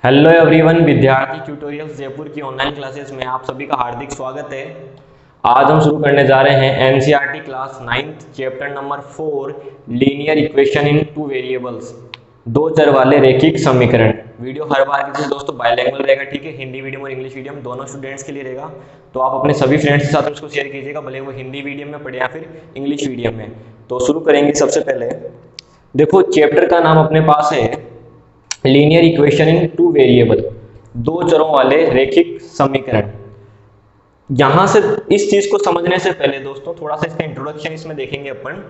Hello everyone, विद्यार्थी tutorials Jaipur की online classes में आप सभी का हार्दिक स्वागत है। आज हम शुरू करने जा रहे हैं NCERT class 9th chapter number 4 linear equation in two variables, दो चर वाले रैखिक समीकरण। वीडियो हर बार की तरह दोस्तों बायलैंग्वेज रहेगा, ठीक है। हिंदी मीडियम और इंग्लिश मीडियम दोनों स्टूडेंट्स के लिए रहेगा। तो आप अपने सभी फ्रेंड्स के साथ उसको शेयर कीजिएगा, भले वो हिंदी मीडियम में पढ़े या फिर इंग्लिश मीडियम में। तो शुरू करेंगे। सबसे पहले देखो, चैप्टर का नाम अपने पास है linear equation in two variable, दो चरों वाले रैखिक समीकरण। यहां से इस चीज को समझने से पहले दोस्तों थोड़ा सा इसका इंट्रोडक्शन इसमें देखेंगे अपन।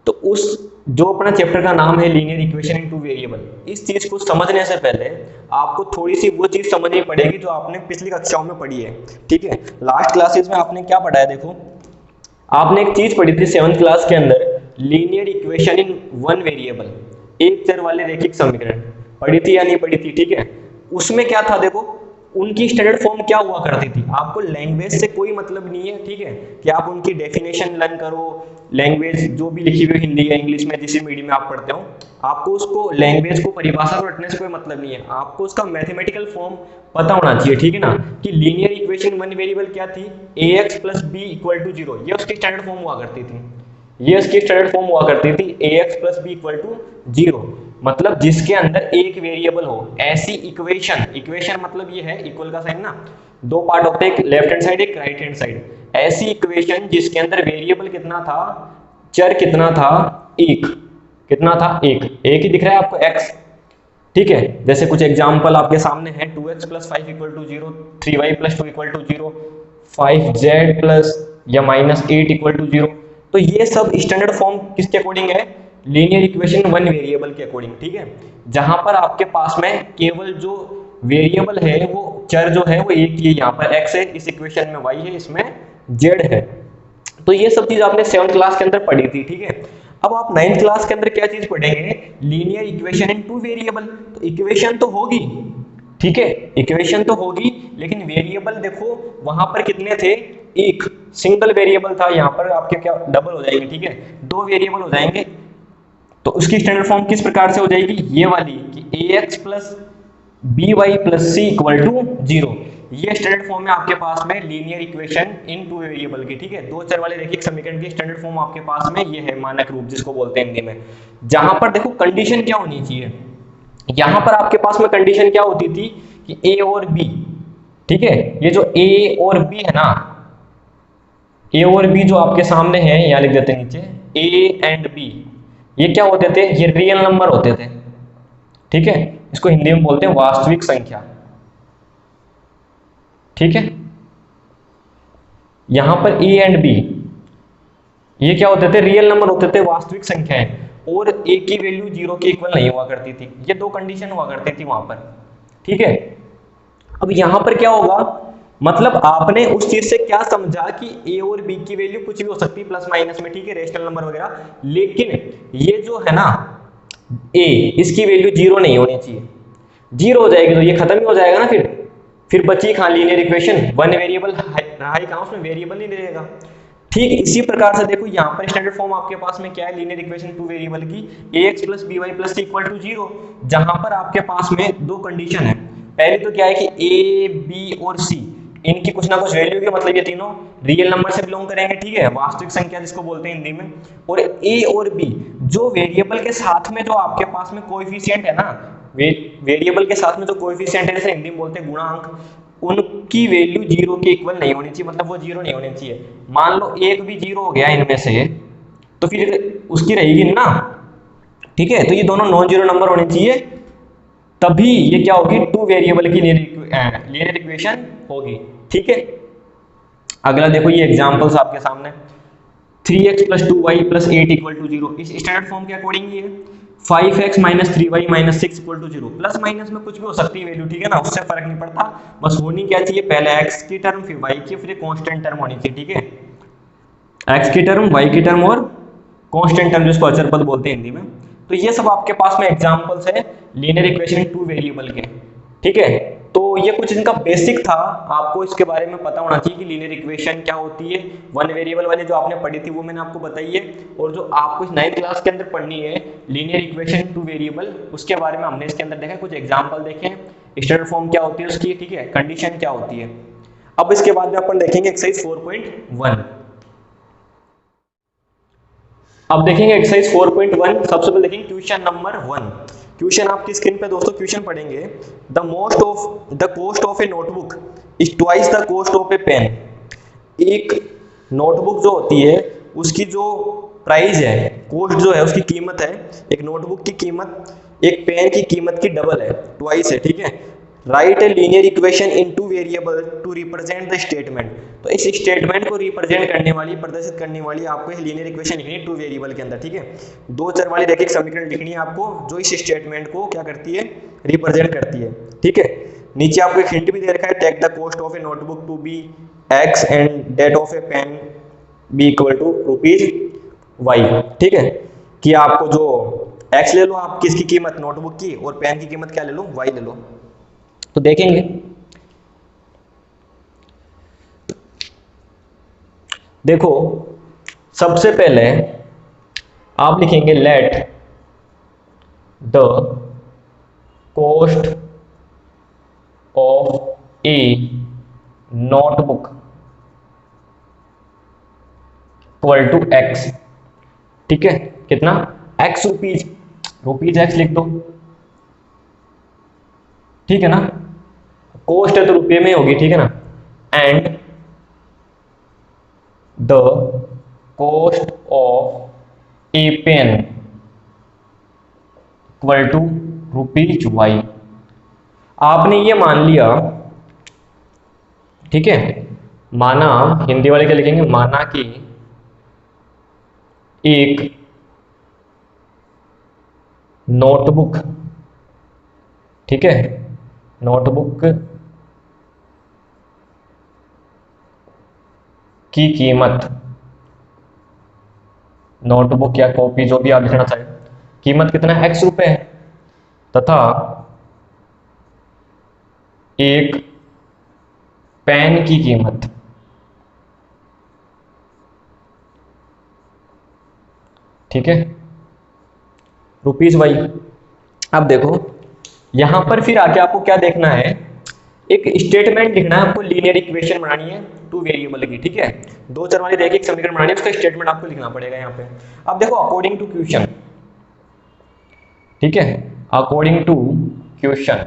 तो उस जो अपना चैप्टर का नाम है linear equation in two variable, इस चीज को समझने से पहले आपको थोड़ी सी वो चीज समझनी पड़ेगी जो आपने पिछली कक्षाओं में पढ़ी है, ठीक है। लास्ट क्लासेस में आपने क्या पढ़ा है, देखो आपने एक चीज पढ़ी थी 7th क्लास के अंदर, linear equation in one variable, एक चर वाले रैखिक समीकरण। पढ़ी थी या नहीं पढ़ी थी, ठीक है। उसमें क्या था, देखो उनकी स्टैंडर्ड फॉर्म क्या हुआ करती थी। आपको लैंग्वेज से कोई मतलब नहीं है, ठीक है, कि आप उनकी डेफिनेशन लर्न करो। लैंग्वेज जो भी लिखी हुई हिंदी या इंग्लिश में जिस मीडियम में आप पढ़ते हो, आपको उसको लैंग्वेज को परिभाषा को रटने से कोई मतलब नहीं है। आपको उसका मैथमेटिकल फॉर्म पता होना चाहिए, ठीक है ना। कि लीनियर इक्वेशन वन वेरिएबल क्या थी, ax plus B equal to 0, ये उसकी स्टैंडर्ड फॉर्म हुआ करती थी। ये उसकी स्टैंडर्ड फॉर्म हुआ करती थी ax plus B equal to 0, मतलब जिसके अंदर एक वेरिएबल हो। ऐसी इक्वेशन, इक्वेशन मतलब ये है इक्वल का साइन ना, दो पार्ट होते हैं, एक लेफ्ट हैंड साइड एक राइट हैंड साइड। ऐसी इक्वेशन जिसके अंदर वेरिएबल कितना था, चर कितना था, एक। कितना था, एक ही दिख रहा है आपको, x, ठीक है। जैसे कुछ एग्जांपल आपके सामने है, 2x plus 5 equal to 0, 3y plus 2 equal to 0, 5z plus या माइनस 8 इक्वल टू 0। तो ये सब स्टैंडर्ड फॉर्म किसके अकॉर्डिंग है, लीनियर इक्वेशन वन वेरिएबल के अकॉर्डिंग, ठीक है। जहां पर आपके पास में केवल जो वेरिएबल है, वो चर जो है वो एक ही है, यहाँ पर x है, इस इक्वेशन में y है, इसमें z है। तो ये सब चीज आपने 7th क्लास के अंदर पढ़ी थी, ठीक है। अब आप 9th क्लास के अंदर क्या चीज पढ़ेंगे, linear equation in two variable. तो इक्वेशन तो होगी, ठीक है, इक्वेशन तो होगी, लेकिन वेरिएबल देखो वहां पर कितने थे, एक सिंगल वेरिएबल था। यहाँ पर आपके क्या डबल हो जाएंगे, ठीक है, दो वेरिएबल हो जाएंगे। तो उसकी स्टैंडर्ड फॉर्म किस प्रकार से हो जाएगी, ये वाली कि ax plus B Y plus C equal to 0। ये स्टैंडर्ड फॉर्म है आपके पास में linear equation in two variable की, ठीक है। दो चर वाले रैखिक समीकरण की स्टैंडर्ड फॉर्म आपके पास में ये है, मानक रूप जिसको बोलते हैं हिंदी में। जहां पर देखो कंडीशन क्या होनी चाहिए, यहां पर आपके पास में कंडीशन क्या होती थी कि a और b, ठीक है। ये जो a और b है ना, a और b जो आपके सामने है, यहां लिख देते हैं नीचे, a एंड b, ये क्या होते थे, ये रियल नंबर होते थे, ठीक है। इसको हिंदी में बोलते हैं वास्तविक संख्या, ठीक है। यहां पर a एंड b ये क्या होते थे, रियल नंबर होते थे, वास्तविक संख्याएं, और a की वैल्यू 0 के इक्वल नहीं हुआ करती थी। ये दो कंडीशन हुआ करती थी वहां पर, ठीक है। अब यहां पर क्या होगा, मतलब आपने उस चीज से क्या समझा कि a और b की वैल्यू कुछ भी हो सकती है प्लस माइनस में, ठीक है, रेशनल नंबर वगैरह, लेकिन ये जो है ना a, इसकी वैल्यू 0 नहीं होनी चाहिए। 0 हो जाएगी तो ये खत्म ही हो जाएगा ना, फिर बची कहां लीनियर इक्वेशन, वन वेरिएबल रहा ही कहां, उसमें वेरिएबल नहीं रहेगा। ठीक इसी प्रकार से देखो यहाँ पर स्टैंडर्ड फॉर्म आपके पास में क्या है, लीनियर इक्वेशन टू वेरिएबल की, ax plus B Y plus C equal to 0, जहां पर आपके पास में दो कंडीशन है। पहले तो क्या है कि a, b और c इनकी कुछ ना कुछ वैल्यू की, मतलब ये तीनों रियल नंबर से बिलोंग करेंगे, ठीक है, वास्तविक संख्या जिसको बोलते हैं हिंदी में। और a और b जो वेरिएबल के साथ में जो आपके पास में कोएफिशिएंट है ना, वेरिएबल के साथ में जो कोएफिशिएंट है, जैसे हिंदी में बोलते हैं गुणांक, उनकी वैल्यू 0 के इक्वल नहीं होनी चाहिए, मतलब वो 0 नहीं होनी चाहिए। मान लो एक भी 0 हो गया इनमें से, तो फिर उसकी रहेगी ना, ठीक है। तो ये दोनों नॉन जीरो नंबर होने चाहिए, तभी ये क्या होगी, टू वेरिएबल की लीनियर इक्वेशन होगी, ठीक है। अगला देखो, ये एग्जांपल्स आपके सामने, 3x plus 2y plus 8 equal to 0, इस स्टैंडर्ड फॉर्म के अकॉर्डिंग ये 5x minus 3y minus 6 equal to 0। Plus minus में कुछ भी हो सकती है वैल्यू, ठीक है ना, उससे फर्क नहीं पड़ता, बस होनी क्या चाहिए, पहले x की टर्म फिर y की फिर कांस्टेंट टर्म होनी चाहिए, ठीक है। x की टर्म, y की टर्म और कांस्टेंट टर्म जिसको अचर पद बोलते हैं हिंदी में। तो ये सब आपके पास में एग्जांपल्स है लीनियर इक्वेशन टू वेरिएबल के, ठीक है। तो ये कुछ इनका बेसिक था, आपको इसके बारे में पता होना चाहिए कि लीनियर इक्वेशन क्या होती है। वन वेरिएबल वाली जो आपने पढ़ी थी वो मैंने आपको बताई है, और जो आपको इस 9th क्लास के अंदर पढ़नी है लीनियर इक्वेशन टू वेरिएबल, उसके बारे में हमने इसके अंदर देखा, कुछ एग्जांपल देखे, स्टैंडर्ड फॉर्म क्या होती है उसकी, ठीक है, कंडीशन क्या होती है। अब इसके बाद में अपन देखेंगे एक्सरसाइज 4.1। अब देखेंगे एक्सरसाइज 4.1। सबसे पहले देखेंगे क्वेश्चन नंबर 1। क्वेश्चन आपकी स्क्रीन पे दोस्तों क्वेश्चन पढ़ेंगे, the cost of a notebook is twice the cost of a pen. एक नोटबुक जो होती है उसकी जो प्राइस है, कॉस्ट जो है उसकी कीमत है, एक नोटबुक की कीमत एक पेन की कीमत की डबल है, ट्वाइस है, ठीक है। Write a linear equation in two variable to represent the statement. तो इस स्टेटमेंट को रिप्रेजेंट करने वाली, प्रदर्शित करने वाली आपको लीनियर इक्वेशन लिखनी है टू वेरिएबल के अंदर, ठीक है। दो चर वाली रैखिक समीकरण लिखनी है आपको जो इस स्टेटमेंट को क्या करती है, रिप्रेजेंट करती है, ठीक है। नीचे आपको एक हिंट भी दे रखा है, take the cost of a notebook to be x and that of a pen be equal to ₹y, ठीक है, कि आपको जो x ले लो आप किसकी कीमत, नोटबुक की, और पेन की कीमत क्या ले लो, y ले लो। तो देखेंगे, देखो सबसे पहले आप लिखेंगे let the cost of a notebook equal to x, ठीक है, कितना x रुपीज x लिख दो, ठीक है ना, कॉस्ट है तो रुपये में होगी, ठीक है ना, and the cost of a pen equal to ₹y। आपने ये मान लिया, ठीक है, माना, हिंदी वाले क्या लिखेंगे, माना कि एक नोटबुक, ठीक है, नोटबुक की कीमत, नोटबुक या कॉपी जो भी आप लिखना चाहें, कीमत कितना है, x रुपए है, तथा एक पेन की कीमत, ठीक है, ₹y। अब देखो यहां पर फिर आके आपको क्या देखना है, एक स्टेटमेंट लिखना है आपको, लीनियर इक्वेशन बनानी है टू वेरिएबल की, ठीक है, दो चर वाली रैखिक समीकरण बनानी है, उसका स्टेटमेंट आपको लिखना पड़ेगा यहाँ पे। अब देखो अकॉर्डिंग टू क्वेश्चन, ठीक है, अकॉर्डिंग टू क्वेश्चन,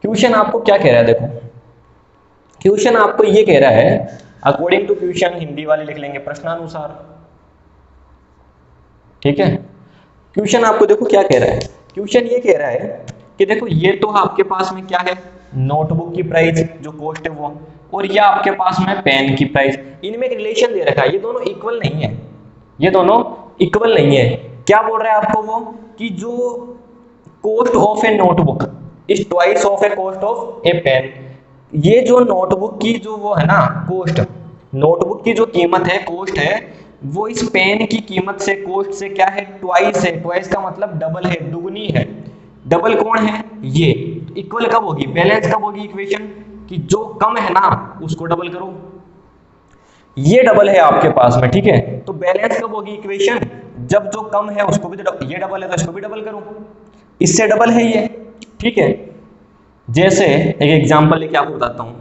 क्वेश्चन आपको क्या कह रहा है, देखो क्वेश्चन आपको ये कह रहा है, अकॉर्डिंग टू क्वेश्चन हिंदी वाले लिख लेंगे प्रश्नानुसार, ठीक है। क्वेश्चन आपको देखो क्या कह रहा है, क्वेश्चन ये कह रहा है कि देखो ये तो आपके पास में क्या है, नोटबुक की प्राइस जो कॉस्ट है वो, और ये आपके पास में पेन की प्राइस, इनमें एक रिलेशन दे रखा है, ये दोनों इक्वल नहीं है, ये दोनों इक्वल नहीं है। क्या बोल रहा है आपको वो, कि जो cost of a notebook is twice of a cost of a pen. ये जो नोटबुक की जो वो है ना कॉस्ट, नोटबुक की जो कीमत है, कॉस्ट है, वो इस पेन की कीमत से, कॉस्ट से क्या है, ट्वाइस है। ट्वाइस का मतलब डबल है, दुगनी है। डबल कौन है, ये। इक्वल कब होगी, बैलेंस कब होगी इक्वेशन, कि जो कम है ना उसको डबल करो, ये डबल है आपके पास में, ठीक है। तो बैलेंस कब होगी इक्वेशन, जब जो कम है उसको भी ये डबल है तो इसको भी डबल करो, इससे डबल है ये, ठीक है। जैसे एक एग्जांपल लेके आपको बताता हूं,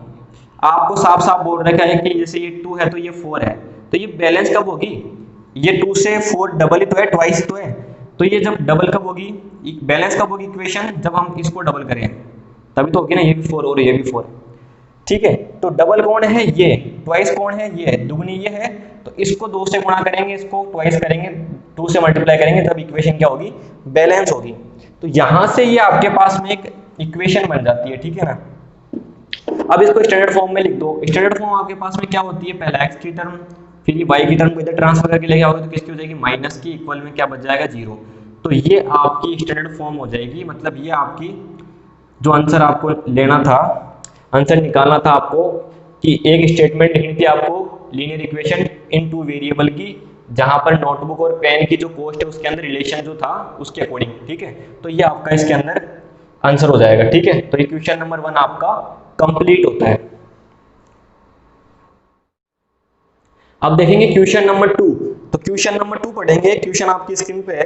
आपको साफ साफ बोल रखा है कि जैसे ये 2 है तो ये 4 है, तो ये बैलेंस कब होगी, ये 2 से 4 डबल ही तो है, ट्वाइस तो है, तो ये जब डबल कब होगी, बैलेंस कब होगी इक्वेशन, जब हम इसको डबल करें तभी तो होगी ना, ये भी 4 और ये भी 4, ठीक है। तो डबल कौन है, ये, ट्वाइस कौन है, ये, दुगनी ये है, तो इसको 2 से गुणा करेंगे, इसको ट्वाइस करेंगे, 2 से मल्टीप्लाई करेंगे, तब इक्वेशन क्या होगी, बैलेंस होगी। तो यहां से ये आपके पास में एक इक्वेशन बन जाती है, ठीक है ना। अब इसको स्टैंडर्ड फॉर्म में लिख दो। स्टैंडर्ड फॉर्म आपके पास में क्या होती है, पहला x की टर्म, फिर ये y की टर्म को इधर ट्रांसफर करके लेके आओगे तो किसकी हो जाएगी, माइनस की, इक्वल में क्या बच जाएगा, 0। तो ये आपकी स्टैंडर्ड फॉर्म हो जाएगी, मतलब ये आपकी जो आंसर आपको लेना था, आंसर निकालना था आपको, कि एक स्टेटमेंट लिखनी थी आपको लीनियर इक्वेशन इन 2 वेरिएबल की, जहां पर नोटबुक और पेन की जो कॉस्ट है उसके अंदर रिलेशन जो था उसके अकॉर्डिंग, ठीक है। तो ये आपका इसके अंदर आंसर हो जाएगा, ठीक है। तो ये क्वेश्चन नंबर 1 आपका कंप्लीट होता है। अब देखेंगे क्वेश्चन नंबर 2। तो क्वेश्चन नंबर 2 पढ़ेंगे। क्वेश्चन आपकी स्क्रीन पे है,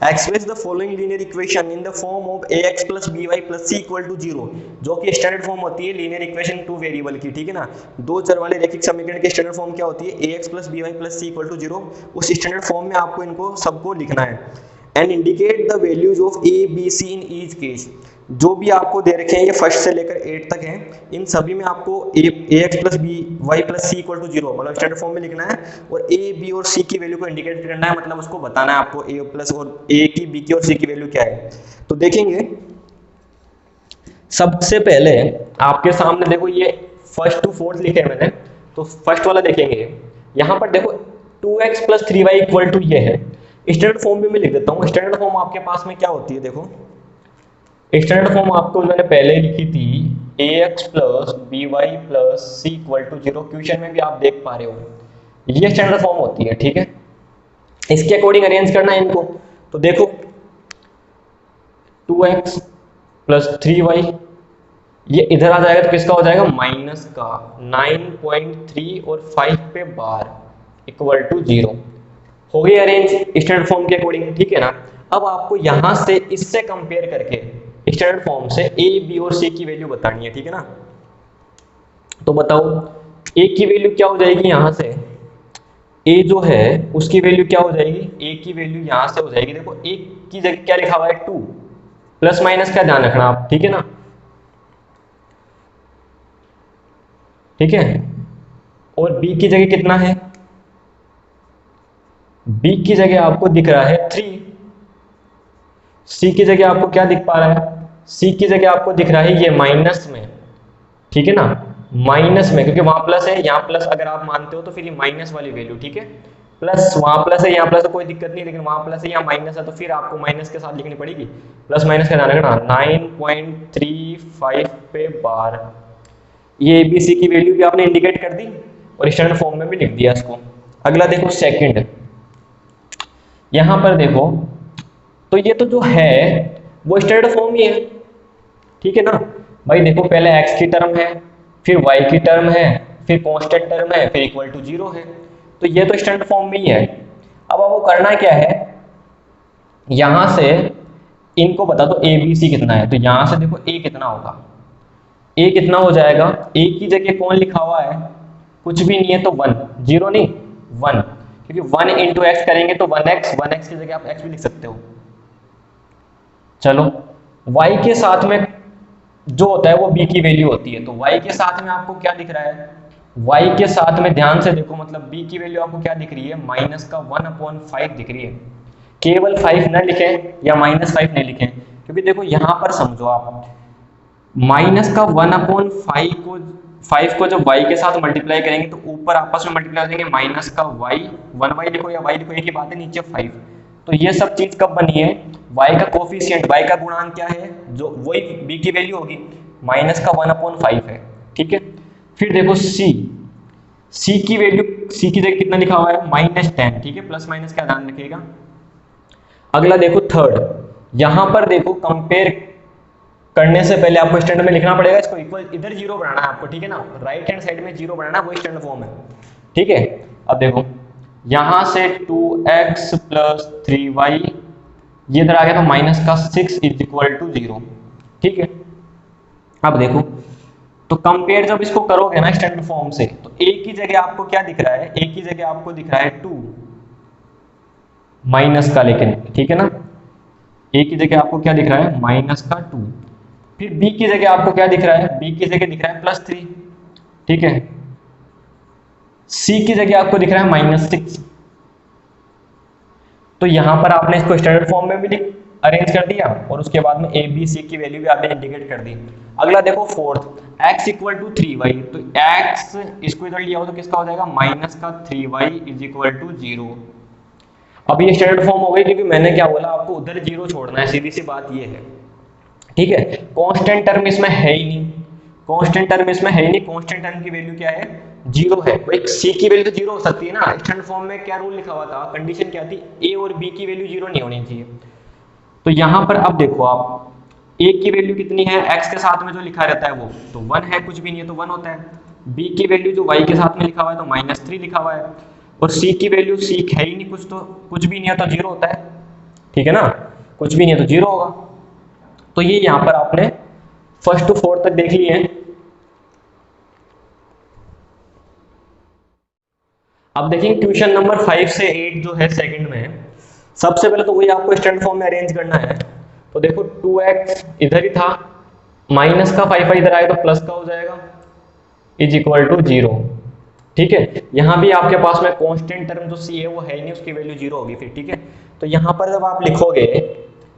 express the following linear equation in the form of ax plus by plus c equal to 0, जो कि स्टैंडर्ड फॉर्म होती है लीनियर इक्वेशन टू वेरिएबल की, ठीक है ना। दो चर वाले रैखिक समीकरण की स्टैंडर्ड फॉर्म क्या होती है, ax plus by plus c equal to 0। उस स्टैंडर्ड फॉर्म में आपको इनको सबको लिखना है। And indicate the values of a b c in each case. जो भी आपको दे रखे हैं, ये फर्स्ट से लेकर 8 तक हैं, इन सभी में आपको ax plus by plus c equal to 0 मतलब स्टैंडर्ड फॉर्म में लिखना है, और a b और c की वैल्यू को इंडिकेट करना है, मतलब उसको बताना है आपको a प्लस और a की b की और c की वैल्यू क्या है। तो देखेंगे सबसे पहले आपके सामने देखो ये फर्स्ट टू फोर्थ लिखे हैं मैंने, तो फर्स्ट वाला देखेंगे। यहाँ पर देखो 2x plus 3y equal to ये है, स्टैंडर्ड फॉर्म भी मैं लिख देता हूँ। स्टैंडर्ड फॉर्म आपके पास में क्या होती है, देखो स्टैंडर्ड फॉर्म आपको मैंने पहले लिखी थी ax plus by plus c equal to 0, question में भी आप देख पा रहे हो, ये स्टैंडर्ड फॉर्म होती है, ठीक है। इसके अकॉर्डिंग अरेंज करना है इनको। तो देखो 2x प्लस 3y, ये इधर आ जाएगा तो किसका हो जाएगा, माइनस का 9.3 और 5 पे बार इक्वल टू 0 हो गई अरेंज स्टैंडर्ड फॉर्म के अकॉर्डिंग, ठीक है ना। अब आपको यहां से इससे कंपेयर करके स्टैंडर्ड फॉर्म से a b और c की वैल्यू बतानी है, ठीक है ना। तो बताओ a की वैल्यू क्या हो जाएगी, यहां से a जो है उसकी वैल्यू क्या हो जाएगी, a की वैल्यू यहां से हो जाएगी, देखो a की जगह क्या लिखा हुआ है 2, प्लस माइनस का ध्यान रखना आप, ठीक है ना, ठीक है। और b की जगह कितना है, b की जगह आपको दिख रहा है 3, c की जगह आपको क्या दिख पा रहा है, c की जगह आपको दिख रहा है ये माइनस में, ठीक है ना, माइनस में, क्योंकि वहां प्लस है यहाँ प्लस, अगर आप मानते हो तो फिर ये माइनस वाली वैल्यू, ठीक है। प्लस वहां प्लस है यहाँ प्लस है, कोई दिक्कत नहीं, लेकिन वहां प्लस है यहाँ माइनस है, तो फिर आपको माइनस के साथ लिखनी पड़ेगी, प्लस माइनस का ध्यान रखना। 9.35 पे बार, ये ABC की वैल्यू भी आपने इंडिकेट कर दी और स्टैंडर्ड फॉर्म में भी लिख दिया इसको। अगला देखो सेकंड, यहां पर देखो तो ये तो जो है वो स्टैंडर्ड फॉर्म ही है, ठीक है ना भाई। देखो पहले x की टर्म है, फिर y की टर्म है, फिर कांस्टेंट टर्म है, फिर इक्वल टू 0 है, तो ये तो स्टैंडर्ड फॉर्म में ही है। अब आपको करना क्या है, यहां से इनको बता दो a b c कितना है, तो यहां से देखो a कितना होगा, a कितना हो जाएगा, a की जगह कौन लिखा हुआ है, कुछ भी नहीं है तो 1, 0 नहीं 1, क्योंकि 1 इंटू एक्स करेंगे तो 1x की जगह आप x भी लिख सकते हो। चलो y के साथ में जो होता है वो b की वैल्यू होती है, तो y के साथ में आपको क्या दिख रहा है, y के साथ में ध्यान से देखो, मतलब b की वैल्यू आपको क्या दिख रही है, माइनस का 1/5 दिख रही है। केवल 5 न लिखें या -5 नहीं लिखें, क्योंकि देखो यहां पर समझो आप, माइनस का 1/5 को जब y के साथ मल्टीप्लाई करेंगे तो ऊपर आपस में मल्टीप्लाई करेंगे, माइनस का y, 1y लिखो या y लिखो, एक ही बात है, नीचे 5। तो ये सब चीज कब बनी है, y का कोफिशिएंट, y का गुणांक क्या है, जो वही b की वैल्यू होगी, माइनस का 1/5 है, ठीक है। फिर देखो c की वैल्यू, c की जगह कितना लिखा हुआ है, -10, ठीक है, प्लस माइनस का ध्यान रखिएगा। अगला देखो थर्ड, यहां पर देखो कंपेयर करने से पहले आपको स्टैंडर्ड में लिखना पड़ेगा, इसको इक्वल इधर 0 बनाना है आपको, ठीक है ना, राइट हैंड साइड में 0 बनाना है, वो स्टैंडर्ड फॉर्म है, ठीक है। अब देखो यहां से 2x प्लस 3y, ये इधर आ गया तो माइनस का 6 इज इक्वल टू 0, ठीक है। अब देखो तो कंपेयर जब इसको करोगे ना स्टैंडर्ड फॉर्म से, तो a की जगह आपको क्या दिख रहा है, a की जगह आपको दिख रहा है 2 माइनस का, लेकिन ठीक है ना, a की जगह आपको क्या दिख रहा है, माइनस का 2। फिर b की जगह आपको क्या दिख रहा है, b की जगह दिख रहा है +3, ठीक है। c की जगह आपको दिख रहा है -6। तो यहां पर आपने इसको स्टैंडर्ड फॉर्म में भी अरेंज कर दिया और उसके बाद में a b c की वैल्यू भी आपने इंडिकेट कर दी। अगला देखो fourth, x equal to 3y, तो x इसको इधर लिया हो तो किसका हो जाएगा, माइनस का 3y इज इक्वल टू 0। अब ये स्टैंडर्ड फॉर्म हो गई, क्योंकि मैंने क्या बोला आपको, उधर 0 छोड़ना है, सीधी सी बात ये है, ठीक है। कांस्टेंट टर्म इसमें है ही नहीं, कांस्टेंट टर्म इसमें है ही नहीं, कांस्टेंट टर्म की वैल्यू क्या है, 0 है। भाई c की वैल्यू तो 0 हो सकती है ना, स्टैंडर्ड फॉर्म में क्या रूल लिखा हुआ था, कंडीशन क्या थी, a और b की वैल्यू 0 नहीं होनी चाहिए। तो यहां पर अब देखो आप, a की वैल्यू कितनी है, x के साथ में जो लिखा रहता है वो तो 1 है, कुछ भी नहीं है तो 1 होता है। b की वैल्यू जो y के साथ में लिखा हुआ है तो -3 लिखा हुआ है, और सी की वैल्यू सी है ही नहीं, कुछ तो कुछ भी नहीं है तो जीरो होता है, ठीक है ना, कुछ भी नहीं है तो जीरो होगा। तो ये यहां पर आपने फर्स्ट टू फोर्थ तक देख लिए हैं। अब देखेंगे क्वेश्चन नंबर 5 से 8 जो है सेकंड में। सबसे पहले तो वही आपको स्टैंडर्ड फॉर्म में अरेंज करना है। तो देखो 2x इधर ही था, माइनस का 5 इधर आएगा तो प्लस का हो जाएगा, इज इक्वल टू 0। ठीक है, यहां भी आपके पास में कांस्टेंट टर्म जो सी है वो है ही नहीं, उसकी वैल्यू 0 होगी फिर। ठीक है, तो यहां पर जब आप लिखोगे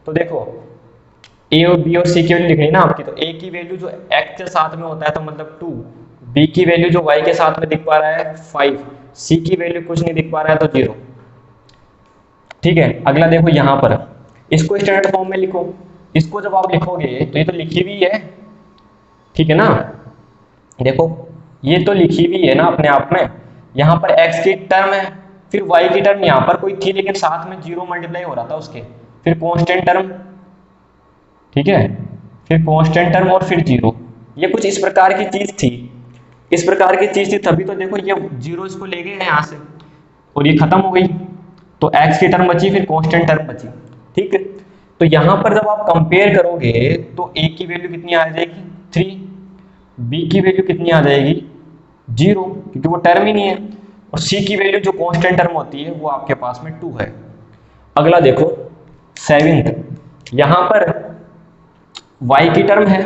तो देखो ए और बी और सी की वैल्यू लिखनी है ना आपकी, तो ए की वैल्यू जो एक्स के साथ में होता है तो मतलब 2, बी की वैल्यू जो वाई के साथ में दिख पा रहा है 5, सी की वैल्यू कुछ नहीं दिख पा रहा है तो 0। ठीक है, अगला देखो यहां पर इसको स्टैंडर्ड फॉर्म में लिखो। इसको जब आप लिखोगे तो ये तो लिखी हुई है, ठीक है ना, देखो ये तो लिखी हुई है ना अपने आप में। यहाँ पर x की टर्म है, फिर y की टर्म यहाँ पर कोई थी लेकिन साथ में 0 मल्टीप्लाई हो रहा था उसके, फिर कांस्टेंट टर्म, ठीक है, फिर कांस्टेंट टर्म और फिर 0। ये कुछ इस प्रकार की चीज थी, इस प्रकार की चीज थी, तभी तो देखो ये 0 इसको ले गए यहाँ से और ये खत्म हो गई, तो x की टर्म बची, फिर कांस्टेंट टर्म बची। ठीक है, तो यहाँ पर जब आप कंपेयर करोगे तो a की वैल्यू कितनी आ जाएगी 3, b की वैल्यू कितनी आ जाएगी 0, क्योंकि वो टर्म ही नहीं है, और c की वैल्यू जो कांस्टेंट टर्म होती है वो आपके पास में 2 है। अगला देखो 7th, यहां पर y की टर्म है,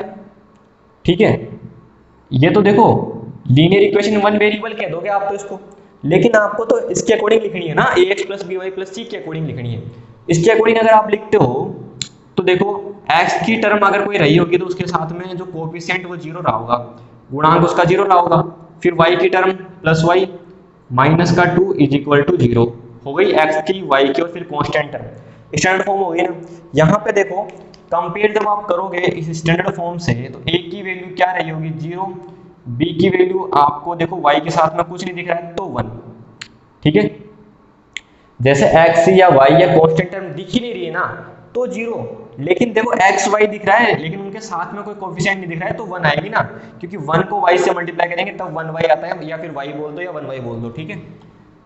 ठीक है, ये तो देखो लीनियर इक्वेशन वन वेरिएबल कह दोगे आप तो इसको, लेकिन आपको तो इसके अकॉर्डिंग लिखनी है ना, ax plus by plus c के अकॉर्डिंग लिखनी है। इसके अकॉर्डिंग अगर आप लिखते हो तो देखो x की टर्म अगर कोई रही होगी तो उसके साथ में जो कोएफिशिएंट वो 0 रहा होगा, गुणांक उसका 0 रहा होगा, फिर y की टर्म प्लस y माइनस का 2 इज इक्वल टू 0 हो गई, x की y की और फिर कांस्टेंट टर्म स्टैंडर्ड फॉर्म हो गई ना। यहाँ पे देखो कंपेयर जब आप करोगे इस स्टैंडर्ड फॉर्म से तो a की वैल्यू क्या रही होगी 0, b की वैल्यू आपको देखो y के साथ में कुछ नहीं दिख रहा है तो 1। ठीक है, जैसे x या y या कांस्टेंट टर्म दिख ही नहीं रही है ना तो 0, लेकिन देखो x y दिख रहा है लेकिन उनके साथ में कोई कोएफिशिएंट नहीं दिख रहा है तो 1 आएगी ना, क्योंकि 1 को y से मल्टीप्लाई करेंगे तब 1y आता है, या फिर y बोल दो या 1y बोल दो। ठीक है,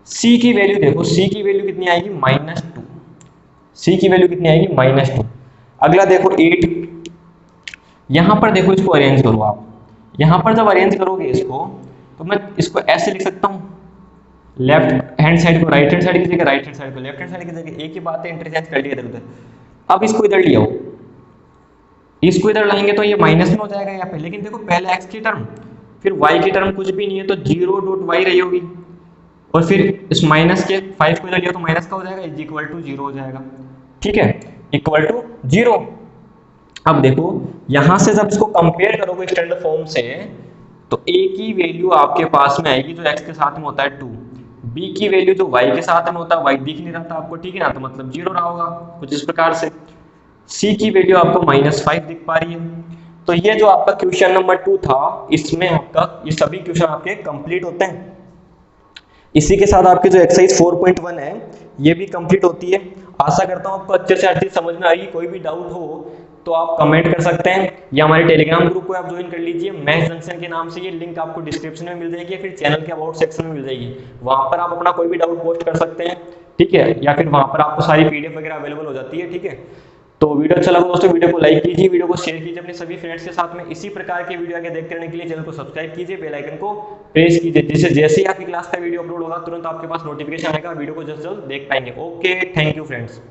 c की वैल्यू देखो, c की वैल्यू कितनी आएगी -2, c की वैल्यू कितनी आएगी -2। अगला देखो 8, यहां पर देखो इसको अरेंज करो आप, यहां पर जब अरेंज करोगे इसको तो मैं इसको ऐसे लिख सकता हूं, लेफ्ट हैंड साइड को राइट हैंड साइड की जगह, राइट हैंड साइड को लेफ्ट हैंड साइड की जगह, एक ही बात है, इंटरचेंज कर लिया इधर उधर। अब इसको इधर ले आओ, इसको इधर लाएंगे तो ये माइनस में हो जाएगा यहाँ पे, लेकिन देखो पहले x की टर्म फिर y की टर्म कुछ भी नहीं है तो 0.y रही होगी, और फिर इस माइनस के 5 को इधर लिया तो माइनस का हो जाएगा, इज इक्वल टू 0 हो जाएगा। ठीक है, इक्वल टू 0। अब देखो यहां से जब इसको कंपेयर करोगे स्टैंडर्ड फॉर्म से तो a की वैल्यू आपके पास में आएगी जो x के साथ में होता है 2, b की वैल्यू जो y के साथ में होता है y दिख नहीं रहा था आपको, ठीक है ना, तो मतलब 0 रहा होगा कुछ इस प्रकार से, c की वैल्यू आपको -5 दिख पा रही है। तो ये जो आपका क्वेश्चन नंबर 2 था इसमें आपका ये सभी क्वेश्चन आपके कंप्लीट होते हैं। इसी के साथ आपकी जो एक्सरसाइज 4.1 है ये भी कंप्लीट होती है। आशा करता हूँ आपको अच्छे से हर चीज समझ में आई। कोई भी डाउट हो तो आप कमेंट कर सकते हैं या हमारे टेलीग्राम ग्रुप को आप ज्वाइन कर लीजिए, मैथ्स जंक्शन के नाम से, ये लिंक आपको डिस्क्रिप्शन में मिल जाएगी, फिर चैनल के अबाउट सेक्शन में मिल जाएगी, वहां पर आप अपना कोई भी डाउट पोस्ट कर सकते हैं। ठीक है, या फिर वहां पर आपको सारी पीडीएफ वगैरह अवेलेबल हो जाती है। ठीक है, तो वीडियो अच्छा लगा दोस्तों, वीडियो को लाइक कीजिए, वीडियो को शेयर कीजिए अपने सभी फ्रेंड्स के साथ में। इसी प्रकार के वीडियो आगे देखते रहने के लिए चैनल को सब्सक्राइब कीजिए, बेल आइकन को प्रेस कीजिए, जिससे जैसे ही आपकी क्लास का वीडियो अपलोड होगा तुरंत आपके पास नोटिफिकेशन आएगा, वीडियो को जल्द से जल्द देख पाएंगे। Okay, thank you friends.